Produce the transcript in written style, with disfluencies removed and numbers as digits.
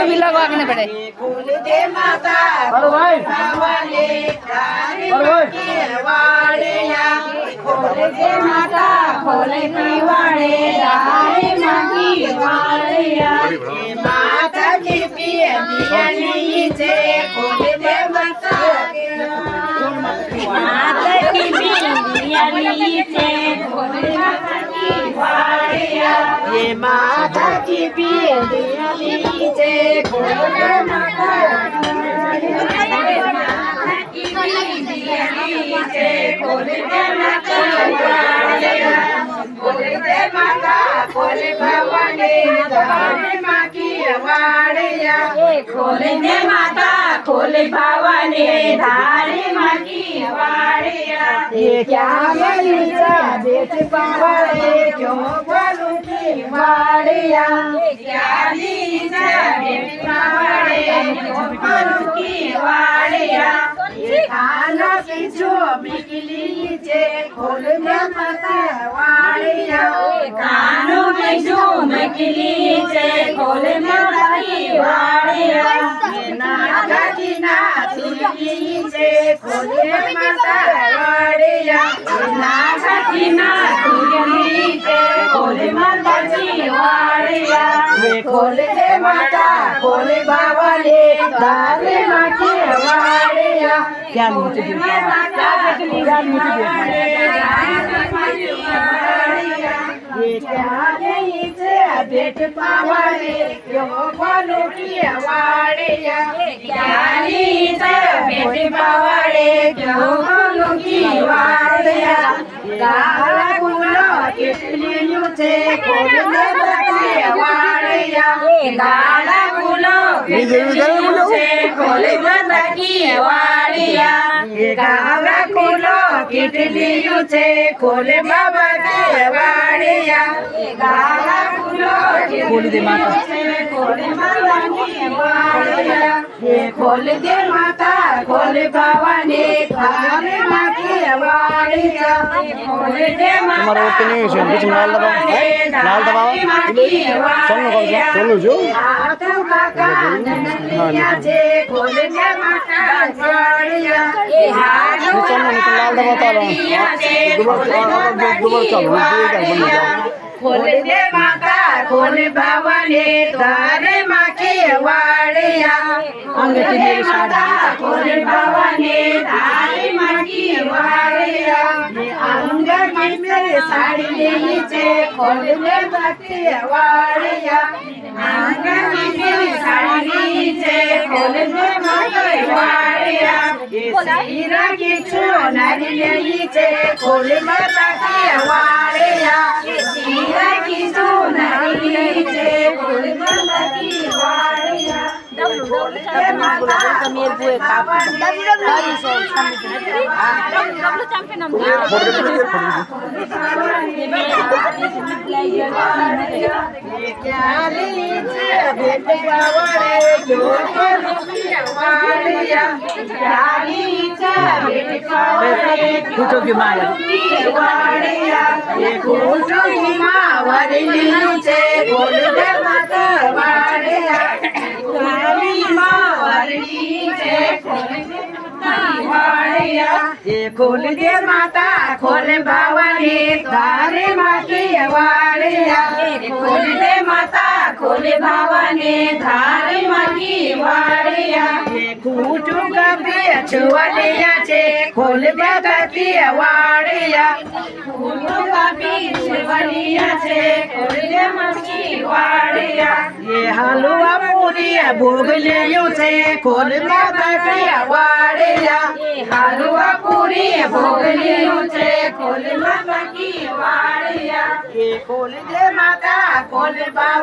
में भी लगवा के पड़े खोल दे माता वाले वाड़िया खोल दे माता खोल वाड़े दारे मागी वाड़िया माता की पिया दिया नहीं से खोल दे माता माता की पिया नहीं से खोल माता की वाड़िया ये माता की पिया दिया नहीं से खोल दे माता खोल दे माता खोल भवानी धारे माँ की वाड़िया खोल दे माता खोल भवानी धारे माँ की वाड़िया ये क्या बलूचा बेच पावड़े क्यों बोलू की वाड़िया क्या लीजा बेच पावड़े क्यों बोलू की वाड़िया खाना पीछो बिकली जे खोल दे माता वाड़िया खानो पीछो बिकली जे खोल माता की वाड़िया नागा की नाथुली जे खोल दे माता वाड़िया नागा की नाथुली जे खोल माता की वाड़िया खोल दे माता खोल बावले दारे माँ की वाड़िया क्या नीचे ये क्या नहीं से बेट पावले क्यों बोलो की वाड़िया क्या नहीं से बेट पावले क्यों बोलो की वाड़िया गाला गुलो कितनी यूचे खोल दे बच्चे वाड़िया गाला गुलो कितनी यूचे खोल माता की वाड़िया गाला गुलो कितनी यूचे खोल बाबा की वाड़िया गाला गुलो खोल दे माता खोल माता की वाड़िया ये खोल दे माता खोल भवानी धारे माँ की वाड़िया खोल दे माता लाल दबाओ चलो जो खोल दे माता वाड़िया खोल दे माता खोल भवानी धारे माँ की वाड़िया खोल भवानी धारे माँ की वाड़िया अंग की मेरी साड़ी नीचे खोल दे माँ की वाड़िया अंग की मेरी साड़ी नीचे खोल दे माँ की वाड़िया सीरा की चुनारी नीचे खोल माता की वाड़िया सीरा की चुनारी नीचे खोल माता की वाड़िया खोल दे माता खोल भवानी धारे माँ की वाड़िया खोल दे माता खोल भवानी धारे माँ की वाड़िया खूटू का छुआलिया छे खोल माता की वाड़िया खूटू का छुआलिया छे खोल दे माँ की वाड़िया ये हलवा पूरी भोग लियो छे खोल माता की वाड़िया हलवा पूरी भोग लियो छे खोल माता की वाड़िया खोल दे माता खोल बाबा